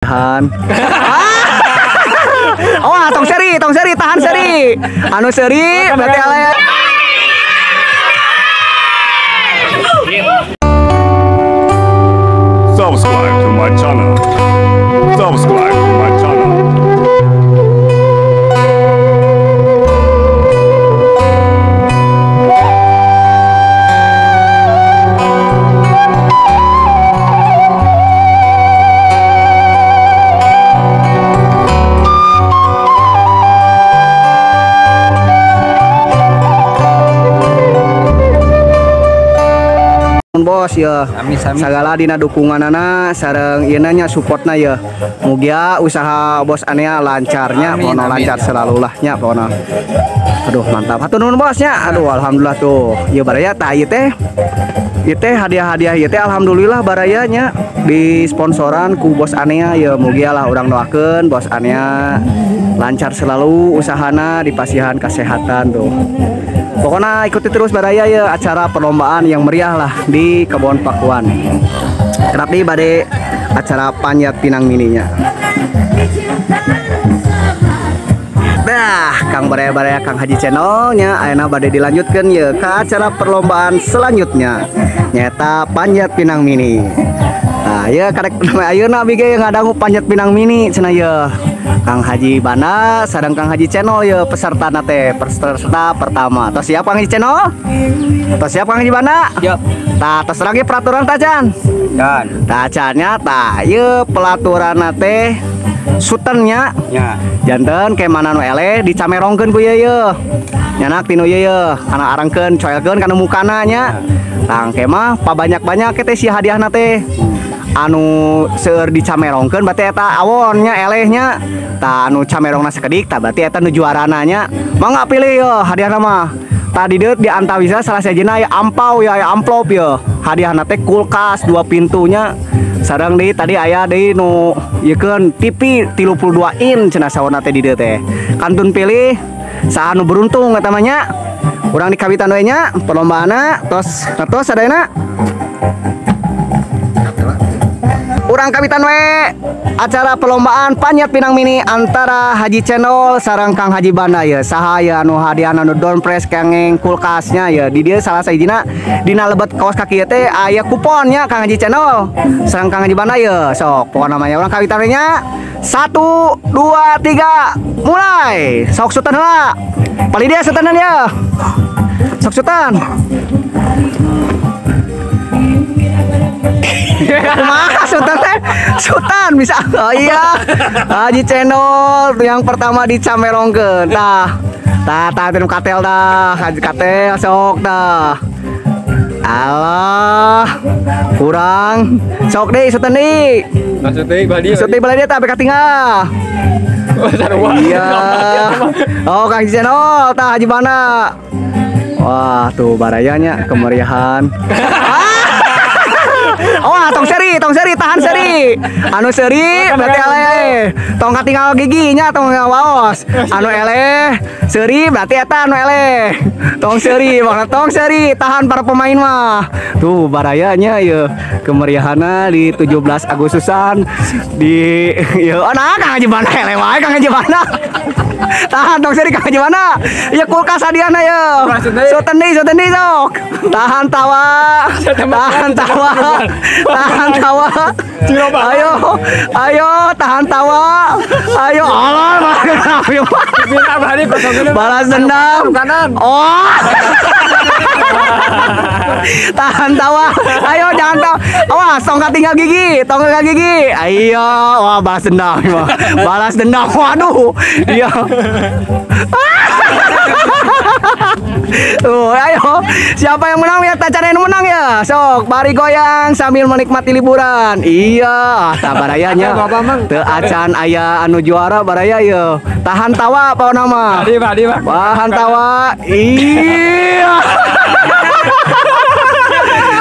Han. Oh, tong seri, tahan seri. Anu seri berarti ale. Subscribe to my channel. Subscribe to my channel. Bos ya, segala dina dukunganana sareng ieu nya supportna ya. Mugia usaha bos anea lancarnya, pono lancar selalu lah nya pono. Aduh mantap. Hatur nuhun bosnya. Aduh alhamdulillah tuh. Ya baraya tah ieu teh. Ieu teh hadiah-hadiah ieu teh alhamdulillah barayanya di sponsoran ku bos anea ya. Mugia lah urang doakeun bos anea lancar selalu usahana, dipasihan kesehatan tuh. Pokoknya ikuti terus baraya ya acara perlombaan yang meriah lah di Kebon Pakuan. Kenapa nih bade acara panjat pinang mininya. Dah, Kang baraya-baraya Kang Haji channelnya ayeuna bade dilanjutkan ya ke acara perlombaan selanjutnya. Nyata panjat pinang mini. Nah, ya karek ayeuna abdi ge ngadangu panjat pinang mini cenah ya. Kang Haji Bana sareng Kang Haji channel ya peserta nate peserta pertama. Tos siap Kang Haji channel? Tos siap Kang Haji Bana? Siap. Tah tos lagi peraturan tajan. Dan tacannya tah ieu pelaturan nate sutennya. Ya. Janten ke mana nu eleh dicamerongkeun ku ieu ye. Nyanak tinu ieu ye. Kana arengkeun coelkeun kana mukana nya. Tang ke mah pabanyak-banyak teh si hadiah nate. Anu seueur dicamerongkeun berarti eta awonnya elehnya tah anu camerongna sakedik tah berarti eta nu juarana nya mangga pilih yo hadiahna mah tadi deut di antawisa salah sajina aya ampau ya aya amplop yo hadiahna teh kulkas 2 pintunya sareng deui tadi aya deui nu ieukeun TV 32 in cenah sawana teh di dieu teh kantun pilih saha nu beruntung eta mah nya urang dikawitan we nya perlombaanna tos sadayana urang kawitan we acara perlombaan panjat pinang mini antara Haji Channel sareng Kang Haji Banda ya sahaya anu hadiahna nu downpress kengeng kulkasnya ya di dieu salah sajina dina lebet kaos kaki teh aya kuponnya Kang Haji Channel sareng Kang Haji Banda ya sok pokona namanya urang kawitan we nya 1 2 3 mulai sok sutan heula pali dia sutanan ya sok sutan Kumaha Sultan teh? Sultan bisa. Oh iya. Haji Channel yang pertama dicamerongkeun. Tah tinu katel dah. Haji katel sok dah. Allah. Kurang. Sok deui Sultan deui. Maksud deui bali. Maksud deui bali teh abe katinggal. Iya. Oh Kang Haji Channel tah Haji Bana. Wah, tuh barayanya kemeriahan. Oh, tong seri, tahan seri. Anu seri berarti eleh. Tong katinggal giginya tong waos. Anu eleh, seri berarti eta anu eleh. Tong seri, makna tong seri tahan para pemain mah. Tuh barayanya ya kemeriahanna di 17 Agustusan di ya nah Kang Haji Bana eleh wae Kang Haji Bana. Tahan dong seri Kang Haji Bana. Ya kulkas hadiahna ya. Soten deui sok. Tahan tawa. Ayo tahan tawa. Ayo Allah balas dendam kanan. Oh. Tahan tawa. Ayo jangan tawa. Awas tongkat tinggal gigi. Ayo, wah balas dendam. Balas dendam. Waduh. Iya. Tuh, ayo. Siapa yang menang ya tacan yang menang ya. Sok, bari goyang sambil menikmati liburan. Iya, tah barayanya. Teu acan aya anu juara baraya ya. Tahan tawa apa nama? Tahan tawa. Iya.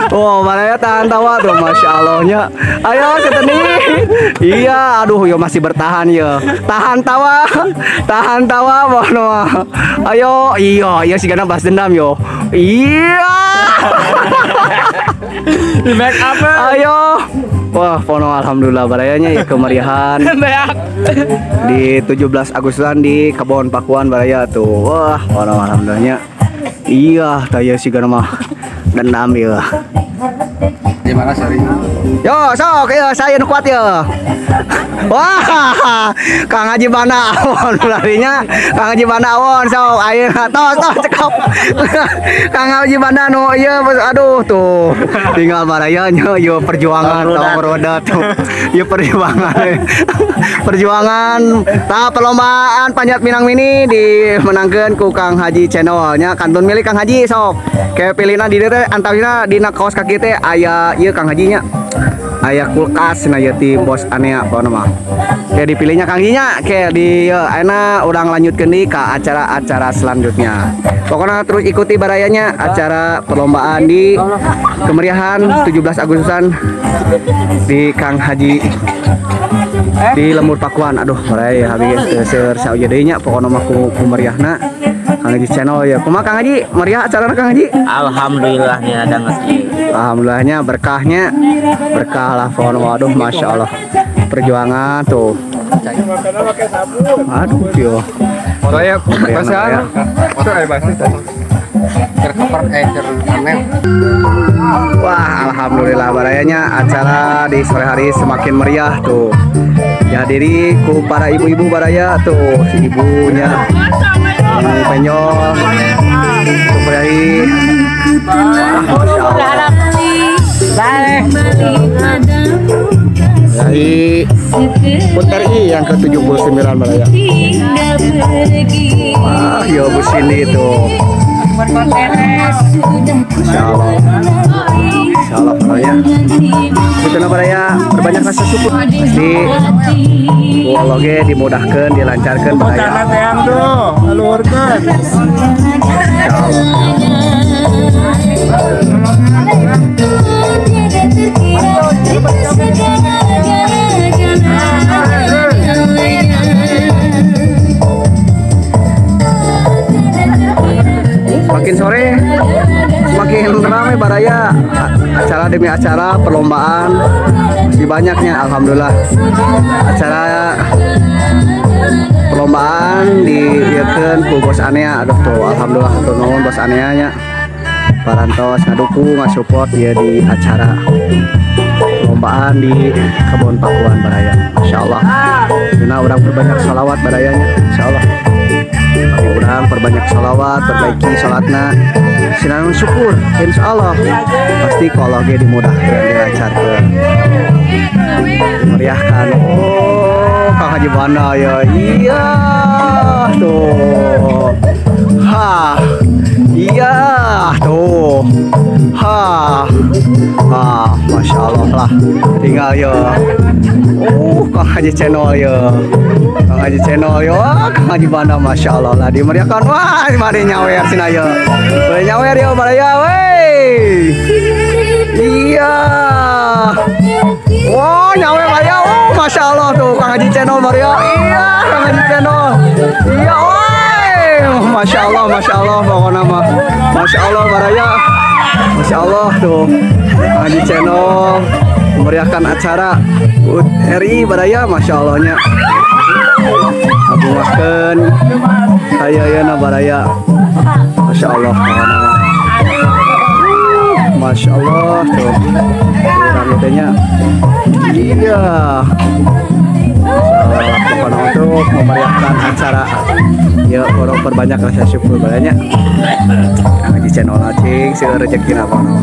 Oh, baraya tahan tawa tuh, masya Allahnya. Ayo, seteni. Iya, aduh, yo masih bertahan ya. Tahan tawa, bono. Ayo, iya sih karena balas dendam yo. Iya. Di make up. Ayo. Wah, pono alhamdulillah barayanya ya kemeriahan di 17 Agustusan di Kebon Pakuan baraya tuh. Wah, pono alhamdulillahnya. Iya, taya sih kana mah dendam ya. Gimana sih? Yo, sok ya saya nu kuat ya. Wah, Kang Haji Banawon larinya. Kang Haji Banawon sok ayeuna tos cekap. Kang Haji Bana nu ieu aduh tuh. Tinggal barayanya yo perjuangan tong roda tuh. Yo perjuangan. Perjuangan tah perlombaan panjat pinang mini dimenangkeun ku Kang Haji Channel nya kantun milik Kang Haji sok. Kayak pilihna di dieu teh antawina dina kaos kaki teh aya ieu Kang Haji nya. Aya kulkas na ieu ti bos anea pokona mah. Kayak dipilihnya Kang Haji nya kayak di ayeuna urang lanjutkeun di ka acara-acara selanjutnya. Pokoknya terus ikuti barayanya acara perlombaan di kemeriahan 17 Agustusan di Kang Haji di Lembur Pakuan. Aduh, baraya habis seur saueuy deui nya pokona mah ku meriahna Kang Haji Channel ya. Kumaha Kang Haji? Meriah acarana Kang Haji? Alhamdulillahnya ada ngerti. Alhamdulillahnya berkahnya berkah lah pokoknya. Waduh, masya Allah perjuangan tuh. Aduh yo. Saya Meriah. Masuk air basi terkeper aneh. Wah, alhamdulillah barayanya acara di sore hari semakin meriah tuh. Dihadiri ku para ibu-ibu baraya tuh, si ibunya penyol, berahi. Wah, masya Allah. Dari Putri yang ke-79 baraya. Wah, yo bus ini tuh. Masya Allah. Masya Allah baraya. Kita baraya berbanyak rasa syukur. Pasti Allah ge dimudahkan, dilancarkan baraya. Yang tuh, luarkan. Masya Allah. Semakin sore semakin ramai baraya, acara demi acara perlombaan masih banyaknya alhamdulillah. Acara perlombaan diekeun ku bos anea. Aduh tuh alhamdulillah tuh nuhun bos anea nya parantos ngadukung ngasupport dia di acara perlombaan di Kebon Pakuan baraya. Masya Allah. Dina urang perbanyak salawat barayanya. Insya Allah. Urang perbanyak salawat, perbaiki salatna, sinarun syukur. Insya Allah pasti kalau dia dimudahkan, dilancarkan, dimeriahkan. Oh, Kang Haji Bana ya. Iya tuh. Ha. Iya tuh. Ha. Ah, Masya Allah lah. Tinggal ya. Kang Haji Channel ya. Kang Haji Channel ya. Kang Haji Bana Masya Allah lah dimeriahkan. Wah, mari nyawer sini ya. Boleh nyawer ya baraya wey. Iya. Wah, nyawer baraya. Oh, Masya Allah tuh Kang Haji Channel baraya. Iya, Kang Haji Channel. Iya, wey. Masya Allah pokoknya mah. Masya Allah baraya. Masya Allah tuh Kang Haji Channel memeriahkan acara HUT RI baraya. Masya Allahnya abungahkeun hayana baraya. Masya Allah pokoknya mah. Masya Allah tuh urang nya. Iya. Masya Allah pokoknya untuk memeriahkan acara. Ya, orang perbanyak rasa syukur baranya. Kang Haji Channel acing seueur rezekina pokona.